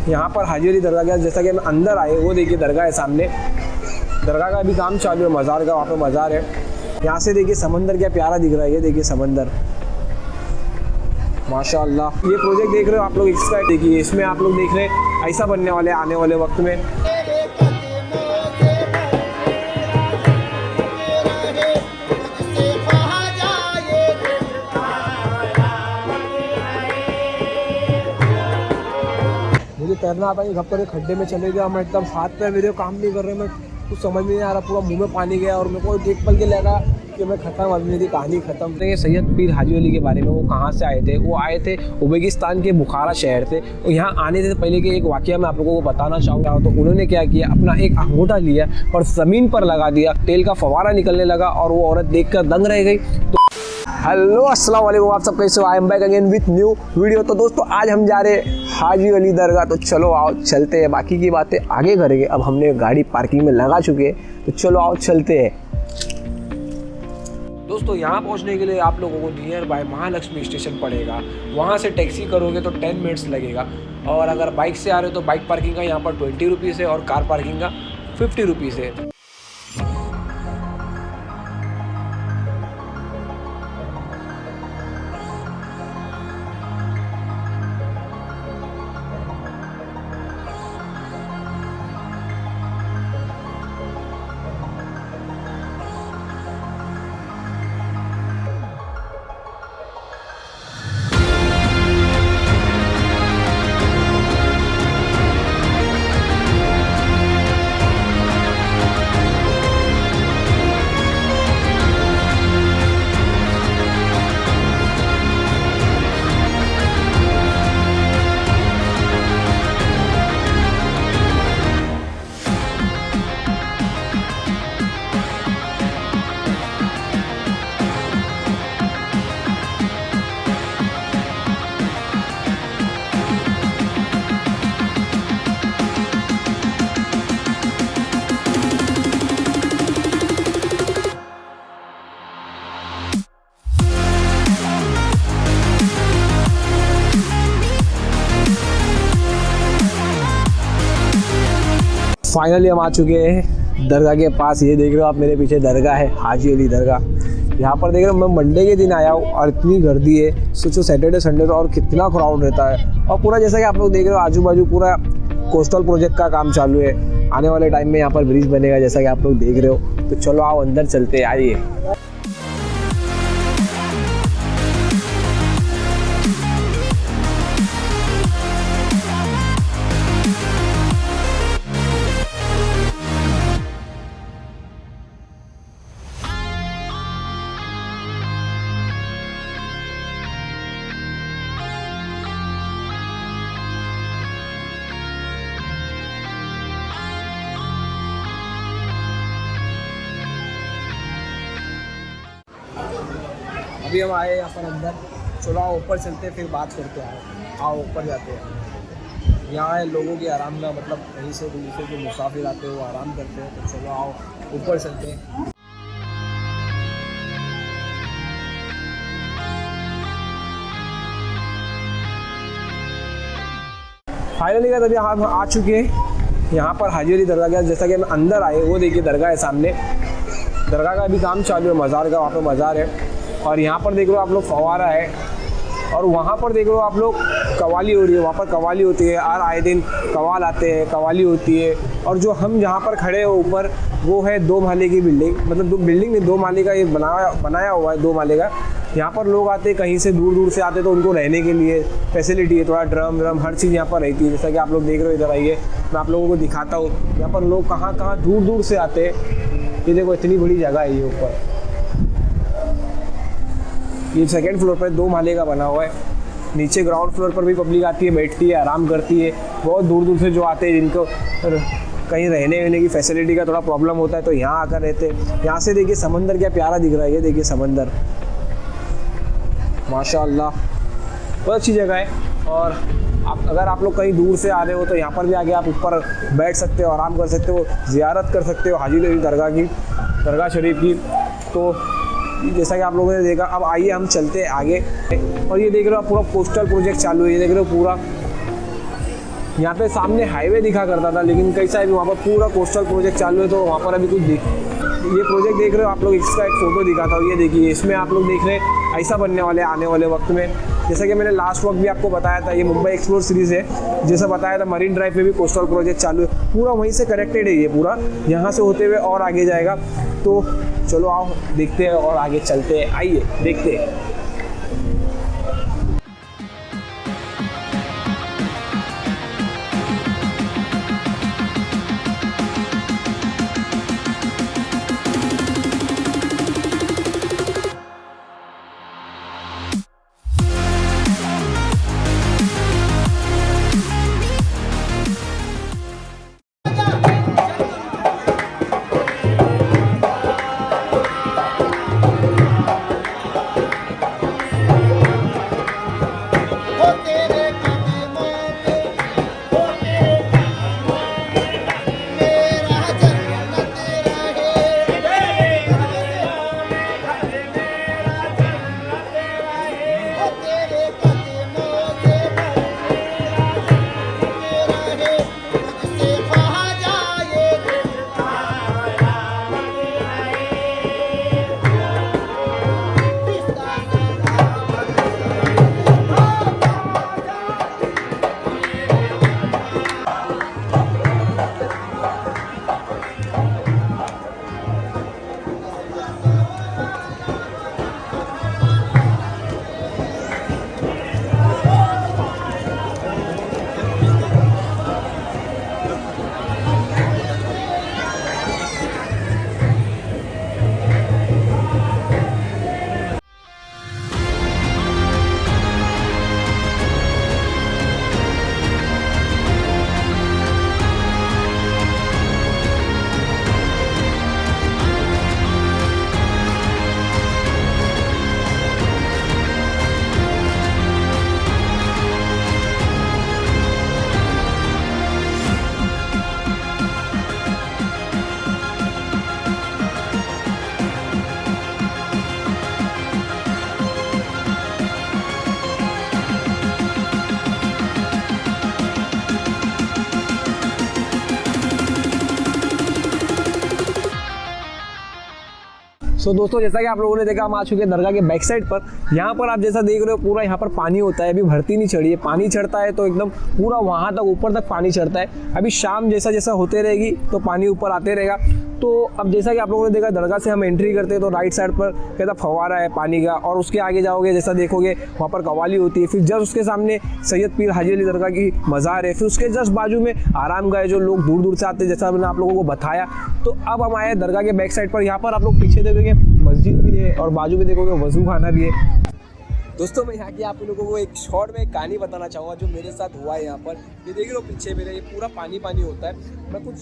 यहाँ पर हाजी अली दरगाह, जैसा कि हम अंदर आए वो देखिए दरगाह है सामने। दरगाह का अभी काम चालू है, मज़ार का, वहाँ पे मज़ार है। यहाँ से देखिए समंदर क्या प्यारा दिख रहा है, ये देखिए समंदर, माशाअल्लाह। ये प्रोजेक्ट देख रहे हो आप लोग, इसका देखिए, इसमें आप लोग देख रहे हैं ऐसा बनने वाले आने वाले वक्त में। मुझे तैरना आता है, घप्पर खड्डे में चले गया मैं, एकदम हाथ पैर मेरे काम नहीं कर रहे, मैं कुछ समझ में नहीं आ रहा, पूरा मुंह में पानी गया और मेरे को एक पल के लगा कि मैं खत्म, अभी मेरी कहानी खत्म। ये सैयद पीर हाजी अली के बारे में, वो कहाँ से आए थे? वो आए थे उज़्बेकिस्तान के बुखारा शहर से। और यहाँ आने से पहले के एक वाकया मैं आप लोगों को बताना चाहूँगा। तो उन्होंने क्या किया, अपना एक अंगूठा लिया और ज़मीन पर लगा दिया, तेल का फवारा निकलने लगा और वो औरत देखकर दंग रह गई। तो हेलो अस्सलाम वालेकुम, आप सब कैसे हो? I am back again with new video. तो दोस्तों आज हम जा रहे हैं हाजी अली दरगाह, तो चलो आओ चलते हैं, बाकी की बातें आगे करेंगे। अब हमने गाड़ी पार्किंग में लगा चुके हैं, तो चलो आओ चलते हैं। दोस्तों यहाँ पहुँचने के लिए आप लोगों को नियर बाय महालक्ष्मी स्टेशन पड़ेगा, वहाँ से टैक्सी करोगे तो 10 मिनट्स लगेगा। और अगर बाइक से आ रहे हो तो बाइक पार्किंग का यहाँ पर 20 रुपीज़ है और कार पार्किंग का 50 रुपीज़ है। फाइनली हम आ चुके हैं दरगाह के पास। ये देख रहे हो आप मेरे पीछे दरगाह है, हाजी अली दरगाह। यहाँ पर देख रहे हो मैं मंडे के दिन आया हूँ और इतनी गर्दी है, सोचो सैटरडे संडे तो और कितना क्राउड रहता है। और पूरा जैसा कि आप लोग देख रहे हो आजू बाजू पूरा कोस्टल प्रोजेक्ट का काम चालू है। आने वाले टाइम में यहाँ पर ब्रिज बनेगा जैसा कि आप लोग देख रहे हो। तो चलो आओ अंदर चलते, आइए। अभी हम आए यहाँ पर अंदर, चलो आओ ऊपर चलते हैं, फिर बात करते हैं। आओ ऊपर जाते हैं। यहाँ है लोगों के आराम का, मतलब कहीं से दूसरे जो मुसाफिर आते हैं वो आराम करते हैं। तो चलो आओ ऊपर चलते हैं। फाइनली का तभी हम आ चुके हैं यहाँ पर हाजी अली दरगाह, जैसा कि हम अंदर आए वो देखिए दरगाह है सामने। दरगाह का अभी काम चालू है, मज़ार का, वहाँ पे मज़ार है। और यहाँ पर देख लो आप लोग फवारा है, और वहाँ पर देख लो आप लोग कवाली हो रही है। वहाँ पर कवाली होती है, हर आए दिन कवाल आते हैं, कवाली होती है। और जो हम जहाँ पर खड़े हैं ऊपर, वो है 2 माले की बिल्डिंग, मतलब 2 बिल्डिंग नहीं, 2 माले का ये बनाया हुआ है, 2 माले का। यहाँ पर लोग आते हैं, कहीं से दूर दूर से आते हैं, तो उनको रहने के लिए फैसिलिटी है, थोड़ा ड्रम हर चीज़ यहाँ पर रहती है। जैसा कि आप लोग देख रहे हो, इधर आइए मैं आप लोगों को दिखाता हूँ। यहाँ पर लोग कहाँ दूर दूर से आते हैं। ये देखो इतनी बड़ी जगह है ये ऊपर, ये 2nd फ्लोर पर 2 माले का बना हुआ है। नीचे ग्राउंड फ्लोर पर भी पब्लिक आती है, बैठती है, आराम करती है। बहुत दूर दूर से जो आते हैं, जिनको कहीं रहने वहने की फैसिलिटी का थोड़ा प्रॉब्लम होता है, तो यहाँ आकर रहते हैं। यहाँ से देखिए समंदर क्या प्यारा दिख रहा है, ये देखिए समंदर, माशाअल्लाह बहुत अच्छी जगह है। और अगर आप लोग कहीं दूर से आ रहे हो तो यहाँ पर भी आके आप ऊपर बैठ सकते हो, आराम कर सकते हो, ज़ियारत कर सकते हो हाजी अली दरगाह की, दरगाह शरीफ की। तो जैसा कि आप लोगों ने देखा, अब आइए हम चलते हैं आगे। और ये देख रहे हो पूरा कोस्टल प्रोजेक्ट चालू है, ये देख रहे हो पूरा यहाँ पे सामने हाईवे दिखा करता था, लेकिन कैसा है अभी वहाँ पर पूरा कोस्टल प्रोजेक्ट चालू है, तो वहाँ पर अभी कुछ ये प्रोजेक्ट देख रहे हो आप लोग, इसका एक फ़ोटो दिखाता हूँ। ये देखिए, इसमें आप लोग देख रहे हैं ऐसा बनने वाले आने वाले वक्त में। जैसा कि मैंने लास्ट वक्त भी आपको बताया था, ये मुंबई एक्सप्लोर सीरीज़ है, जैसा बताया था मरीन ड्राइव में भी कोस्टल प्रोजेक्ट चालू है, पूरा वहीं से कनेक्टेड है ये पूरा, यहाँ से होते हुए और आगे जाएगा। तो चलो आओ देखते हैं और आगे चलते हैं, आइए देखते हैं। सो दोस्तों, जैसा कि आप लोगों ने देखा, हम आ चुके हैं दरगाह के बैक साइड पर। यहाँ पर आप जैसा देख रहे हो पूरा यहाँ पर पानी होता है, अभी भर्ती नहीं चढ़ी है, पानी चढ़ता है तो एकदम पूरा वहाँ तक ऊपर तक पानी चढ़ता है। अभी शाम जैसा जैसा होते रहेगी तो पानी ऊपर आते रहेगा। तो अब जैसा कि आप लोगों ने देखा, दरगाह से हम एंट्री करते हैं तो राइट साइड पर कहता फव्वारा है पानी का, और उसके आगे जाओगे जैसा देखोगे वहाँ पर कवाली होती है। फिर जस्ट उसके सामने सैयद पीर हाजी अली दरगाह की मज़ार है, फिर उसके जस्ट बाजू में आराम गाह है, जो लोग दूर दूर से आते हैं, जैसा मैंने आप लोगों को बताया। तो अब हम आए दरगाह के बैक साइड पर। यहाँ पर आप लोग पीछे देखोगे मस्जिद भी है और बाजू में देखोगे वजू खाना भी है। दोस्तों, मैं यहाँ की आप लोगों को एक शॉर्ट में एक कहानी बताना चाहूँगा जो मेरे साथ हुआ है। यहाँ पर ये देख रहे हो पीछे मेरे, ये पूरा पानी पानी होता है। मैं कुछ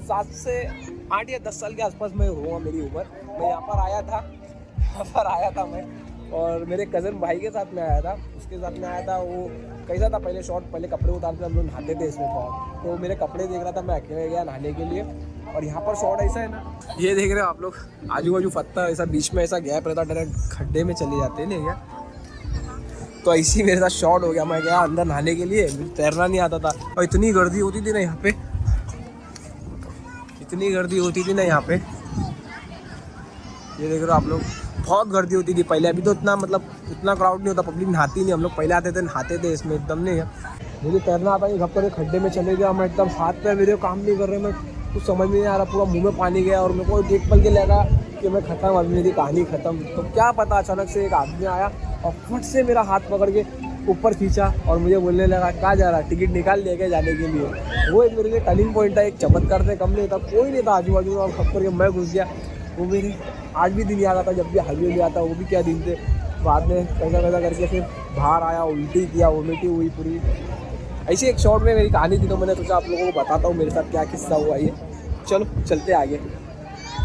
7 से 8 या 10 साल के आसपास में हुआ मेरी उम्र। मैं यहाँ पर आया था मैं, और मेरे कज़न भाई के साथ में आया था, उसके साथ में आया था। वो कैसा था, पहले शॉर्ट, पहले कपड़े उतारते हम लोग नहाते थे इसमें बहुत, तो मेरे कपड़े देख रहा था, मैं अकेले गया नहाने के लिए। और यहाँ पर शॉर्ट ऐसा है ना, ये देख रहे हो आप लोग, आजू बाजू पत्थर ऐसा बीच में ऐसा गैप रहता, डायरेक्ट खड्डे में चले जाते हैं नहीं क्या। तो ऐसी मेरे साथ शॉर्ट हो गया। मैं गया अंदर नहाने के लिए, मुझे तैरना नहीं आता था, और इतनी गर्दी होती थी ना यहाँ पे, इतनी गर्दी होती थी ना यहाँ पे, ये देख रहे हो आप लोग, बहुत गर्दी होती थी पहले। अभी तो इतना मतलब इतना क्राउड नहीं होता, पब्लिक नहाती नहीं। हम लोग पहले आते थे नहाते थे इसमें, एकदम नहीं है। मुझे तैरना आता नहीं, घप्पे खड्डे में चले गया मैं, एकदम हाथ पैर मेरे काम नहीं कर रहे, मैं कुछ समझ में नहीं आ रहा, पूरा मुंह में पानी गया। और मेरे को एक पल के लगा कि मैं ख़त्म, अभी मेरी कहानी ख़त्म। तो क्या पता, अचानक से एक आदमी आया और फट से मेरा हाथ पकड़ के ऊपर खींचा और मुझे बोलने लगा कहाँ जा रहा, टिकट निकाल लिया क्या जाने के लिए। वो एक मेरे लिए टर्निंग पॉइंट था, एक चमत्कार से कम नहीं था, कोई नहीं था आजू बाजू में, और खप करके मैं घुस गया। वो मेरे आज भी दिन याद आता, जब भी हाईवे में आता, वो भी क्या दिन थे। बाद में कैसा कैसा करके फिर बाहर आया, उल्टी किया, वोमिटिंग हुई पूरी। ऐसी एक शॉर्ट में मेरी कहानी थी, तो मैंने सोचा आप लोगों को बताता हूँ मेरे साथ क्या किस्सा हुआ ये। चलो चलते आगे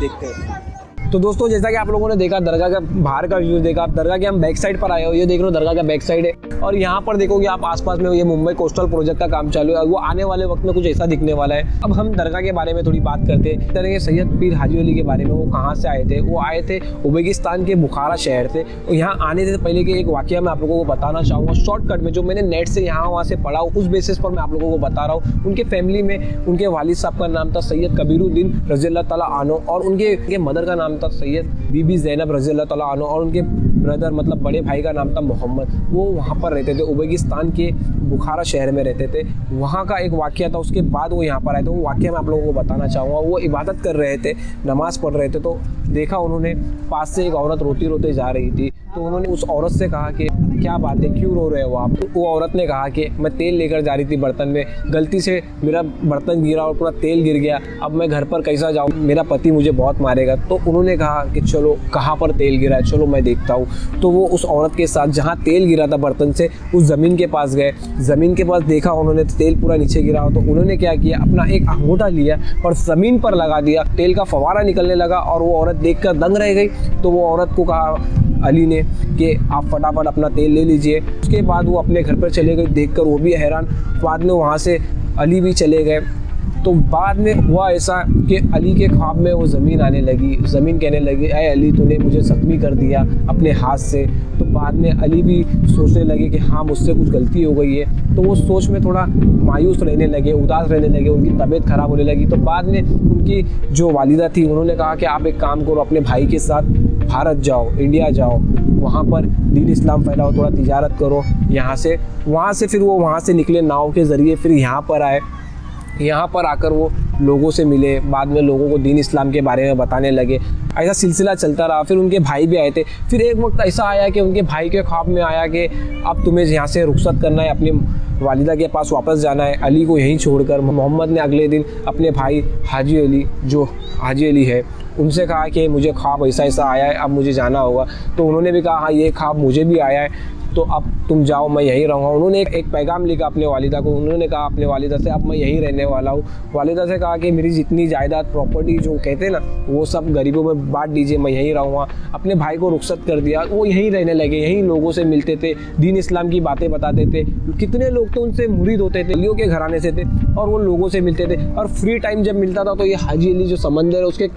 देखते हैं। तो दोस्तों जैसा कि आप लोगों ने देखा दरगाह का बाहर का व्यू देखा, आप दरगाह के हम बैक साइड पर आए हो, ये देख लो दरगाह का बैक साइड है। और यहाँ पर देखोगे आप आसपास में ये मुंबई कोस्टल प्रोजेक्ट का काम चालू है और वो आने वाले वक्त में कुछ ऐसा दिखने वाला है। अब हम दरगाह के बारे में थोड़ी बात करते हैं। तरह सैयद पीर हाजी अली के बारे में, वो कहाँ से आए थे? वो आए थे उज़्बेकिस्तान के बुखारा शहर से। यहाँ आने से पहले के एक वाकया मैं आप लोगों को बताना चाहूँगा शॉर्टकट में, जो मैंने नेट से यहाँ वहाँ से पढ़ा उस बेसिस पर मैं आप लोगों को बता रहा हूँ। उनके फैमिली में उनके वालिद साहब का नाम था सैयद कबीरुद्दीन रज़ियल्लाहु ताला अन्हु और उनके मदर का नाम था सैयद बीबी ज़ैनब रज़ियल्लाहु ताला अन्हु और उनके ब्रदर मतलब बड़े भाई का नाम था मोहम्मद। वो वहाँ पर रहते थे, उज़्बेकिस्तान के बुखारा शहर में रहते थे। वहाँ का एक वाकया था, उसके बाद वो यहाँ पर आए थे। वो वाकया मैं आप लोगों को बताना चाहूँगा। वो इबादत कर रहे थे, नमाज़ पढ़ रहे थे, तो देखा उन्होंने पास से एक औरत रोते रोते जा रही थी। तो उन्होंने उस औरत से कहा कि क्या बात है, क्यों रो रहे हो आप? तो वो औरत ने कहा कि मैं तेल लेकर जा रही थी बर्तन में, गलती से मेरा बर्तन गिरा और पूरा तेल गिर गया, अब मैं घर पर कैसा जाऊँ, मेरा पति मुझे बहुत मारेगा। तो उन्होंने कहा कि चलो कहाँ पर तेल गिरा है, चलो मैं देखता हूँ। तो वो उस औरत के साथ जहाँ तेल गिरा था बर्तन से उस ज़मीन के पास गए। ज़मीन के पास देखा उन्होंने तेल पूरा नीचे गिरा हो। तो उन्होंने क्या किया, अपना एक अंगूठा लिया और ज़मीन पर लगा दिया, तेल का फवारा निकलने लगा और वो औरत देखकर दंग रह गई। तो वो औरत को कहा अली ने कि आप फटाफट अपना तेल ले लीजिए। उसके बाद वो अपने घर पर चले गए, देखकर वो भी हैरान। बाद में वहाँ से अली भी चले गए। तो बाद में हुआ ऐसा कि अली के ख्वाब में वो ज़मीन आने लगी। ज़मीन कहने लगी, ऐ अली तूने मुझे ज़ख्मी कर दिया अपने हाथ से। तो बाद में अली भी सोचने लगे कि हाँ मुझसे कुछ गलती हो गई है। तो वो सोच में थोड़ा मायूस रहने लगे, उदास रहने लगे, उनकी तबीयत ख़राब होने लगी। तो बाद में उनकी जो वालिदा थी उन्होंने कहा कि आप एक काम करो, अपने भाई के साथ भारत जाओ, इंडिया जाओ, वहाँ पर दीन इस्लाम फैलाओ, थोड़ा तिजारत करो यहाँ से। वहाँ से फिर वो वहाँ से निकले नाव के ज़रिए, फिर यहाँ पर आए। यहाँ पर आकर वो लोगों से मिले, बाद में लोगों को दीन इस्लाम के बारे में बताने लगे। ऐसा सिलसिला चलता रहा। फिर उनके भाई भी आए थे। फिर एक वक्त ऐसा आया कि उनके भाई के ख्वाब में आया कि अब तुम्हें यहाँ से रुखसत करना है, अपनी वालिदा के पास वापस जाना है, अली को यहीं छोड़कर। मोहम्मद ने अगले दिन अपने भाई हाजी अली, जो हाजी अली है, उनसे कहा कि मुझे ख्वाब ऐसा ऐसा आया है, अब मुझे जाना होगा। तो उन्होंने भी कहा हाँ ये ख्वाब मुझे भी आया है, तो अब तुम जाओ, मैं यहीं रहूँगा। उन्होंने एक पैगाम लिखा अपने वालिदा को। उन्होंने कहा अपने वालिदा से अब मैं यहीं रहने वाला हूँ। वालिदा से कहा कि मेरी जितनी जायदाद प्रॉपर्टी जो कहते हैं ना वो सब गरीबों में बांट दीजिए, मैं यहीं रहूँगा। अपने भाई को रुखसत कर दिया। वो यहीं रहने लगे, यहीं लोगों से मिलते थे, दीन इस्लाम की बातें बताते थे। कितने लोग तो उनसे मुरीद होते थे, अलियों के घराने से थे और वो लोगों से मिलते थे। और फ्री टाइम जब मिलता था तो ये हाजी अली जो समंदर है उसके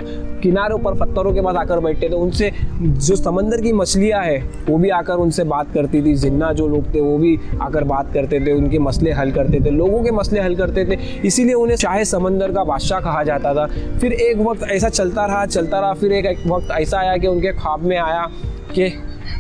किनारों पर पत्थरों के पास आकर बैठते थे। उनसे जो समंदर की मछलियाँ है वो भी आकर उनसे बात करती थी। जिन्ना जो लोग थे वो भी आकर बात करते थे, उनके मसले हल करते थे, लोगों के मसले हल करते थे। इसीलिए उन्हें शाहे समंदर का बादशाह कहा जाता था। फिर एक वक्त ऐसा चलता रहा। फिर एक वक्त ऐसा आया कि उनके ख्वाब में आया कि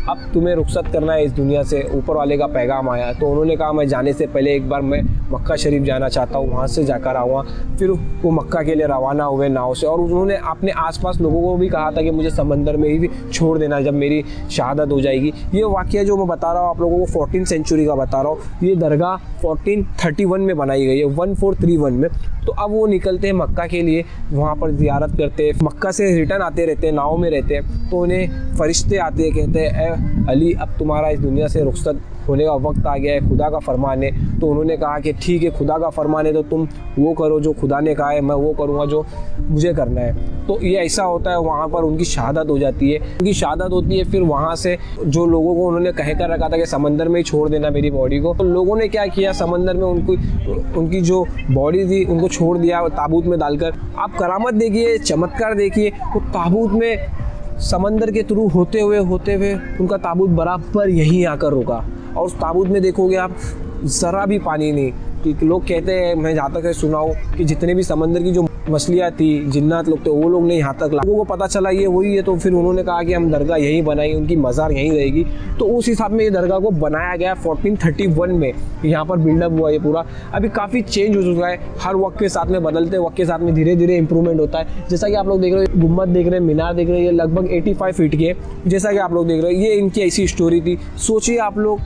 अब तुम्हें रुखसत करना है इस दुनिया से, ऊपर वाले का पैगाम आया। तो उन्होंने कहा मैं जाने से पहले एक बार मैं मक्का शरीफ जाना चाहता हूँ, वहाँ से जाकर आऊँगा। फिर वो मक्का के लिए रवाना हुए नाव से। और उन्होंने अपने आसपास लोगों को भी कहा था कि मुझे समंदर में ही भी छोड़ देना जब मेरी शहादत हो जाएगी। ये वाक़या जो मैं बता रहा हूँ आप लोगों को 14वीं सेंचुरी का बता रहा हूँ। ये दरगाह 1431 में बनाई गई है, 1431 में। तो अब वो निकलते हैं मक्का के लिए, वहाँ पर ज़ियारत करते हैं, मक्का से रिटर्न आते रहते हैं, नाव में रहते हैं। तो उन्हें फरिश्ते आते हैं, कहते हैं ए अली अब तुम्हारा इस दुनिया से रुखसत होने का वक्त आ गया है, खुदा का फरमान है। तो उन्होंने कहा कि ठीक है, खुदा का फरमान है तो तुम वो करो जो खुदा ने कहा है, मैं वो करूँगा जो मुझे करना है। तो ये ऐसा होता है, वहाँ पर उनकी शहादत हो जाती है। उनकी शहादत होती है। फिर वहाँ से जो लोगों को उन्होंने कह कर रखा था कि समंदर में ही छोड़ देना मेरी बॉडी को, तो लोगों ने क्या किया, समंदर में उनकी जो बॉडी थी उनको छोड़ दिया ताबूत में डालकर। आप करामत देखिए, चमत्कार देखिए। वो ताबूत में समंदर के थ्रू होते हुए उनका ताबूत बराबर यहीं आकर रुका। और उस ताबूत में देखोगे आप ज़रा भी पानी नहीं। कि लोग कहते हैं, मैं जहाँ तक सुना हूँ कि जितने भी समंदर की जो मछलियाँ थी, जिन्नात लोग थे, वो लोग ने यहाँ तक लोगों को पता चला ये वही है। तो फिर उन्होंने कहा कि हम दरगाह यहीं बनाई, उनकी मज़ार यहीं रहेगी। तो उस हिसाब में ये दरगाह को बनाया गया 1431 में। यहाँ पर बिल्डअप हुआ ये पूरा। अभी काफ़ी चेंज हो चुका है, हर वक्त के साथ में बदलते वक्त के साथ में धीरे धीरे इंप्रूवमेंट होता है। जैसा कि आप लोग देख रहे हो, गुम्बद देख रहे हैं, मीनार देख रहे हैं, ये लगभग 85 फीट की है। जैसा कि आप लोग देख रहे हो, ये इनकी ऐसी स्टोरी थी। सोचिए आप लोग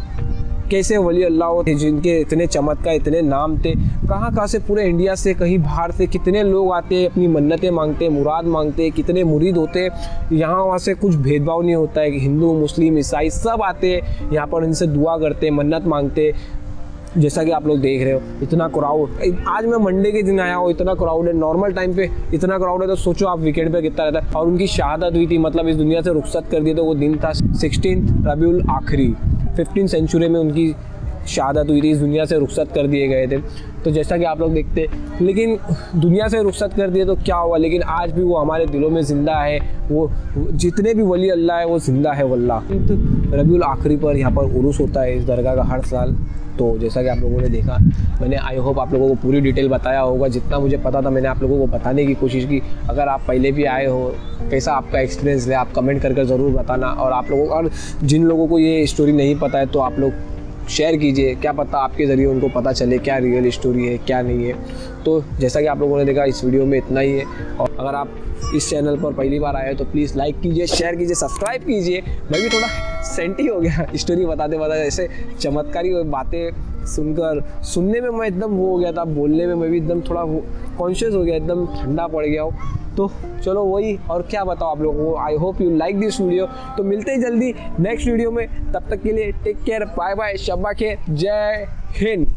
कैसे वली अल्लाह थे जिनके इतने चमत्कार, इतने नाम थे। कहाँ से पूरे इंडिया से, कहीं बाहर से कितने लोग आते हैं, अपनी मन्नतें मांगते हैं, मुराद मांगते हैं, कितने मुरीद होते हैं। यहाँ वहाँ से कुछ भेदभाव नहीं होता है कि हिंदू मुस्लिम ईसाई सब आते हैं यहाँ पर, इनसे दुआ करते हैं, मन्नत मांगते हैं। जैसा कि आप लोग देख रहे हो इतना क्राउड, आज मैं मंडे के दिन आया हूँ, इतना क्राउड है। नॉर्मल टाइम पे इतना क्राउड है तो सोचो आप वीकेंड पे कितना रहता है। और उनकी शहादत हुई थी, मतलब इस दुनिया से रुखसत कर दिए, तो वो दिन था 16 रबीउल आखिरी, 15 सेंचुरी में उनकी शहादत हुई थी, इस दुनिया से रुखसत कर दिए गए थे। तो जैसा कि आप लोग देखते, लेकिन दुनिया से रुखसत कर दिए तो क्या हुआ, लेकिन आज भी वो हमारे दिलों में ज़िंदा है। वो जितने भी वली अल्लाह है वो ज़िंदा है वल्लाह। रबीउल आखिरी पर यहाँ पर उरूस होता है इस दरगाह का हर साल। तो जैसा कि आप लोगों ने देखा, मैंने आई होप आप लोगों को पूरी डिटेल बताया होगा, जितना मुझे पता था मैंने आप लोगों को बताने की कोशिश की। अगर आप पहले भी आए हो, कैसा आपका एक्सपीरियंस है, आप कमेंट करके ज़रूर बताना। और आप लोगों, और जिन लोगों को ये स्टोरी नहीं पता है तो आप लोग शेयर कीजिए, क्या पता आपके ज़रिए उनको पता चले क्या रियल स्टोरी है क्या नहीं है। तो जैसा कि आप लोगों ने देखा, इस वीडियो में इतना ही है। और अगर आप इस चैनल पर पहली बार आए तो प्लीज़ लाइक कीजिए, शेयर कीजिए, सब्सक्राइब कीजिए। मैं भी थोड़ा सेंटी हो गया स्टोरी बताते बताते, ऐसे चमत्कारी बातें सुनने में मैं एकदम वो हो गया था, बोलने में मैं भी एकदम थोड़ा कॉन्शियस हो गया, एकदम ठंडा पड़ गया हूँ। तो चलो वही, और क्या बताओ आप लोगों को। I hope you like this video. तो मिलते हैं जल्दी नेक्स्ट वीडियो में, तब तक के लिए टेक केयर, बाय बाय, शब्बा के, जय हिंद।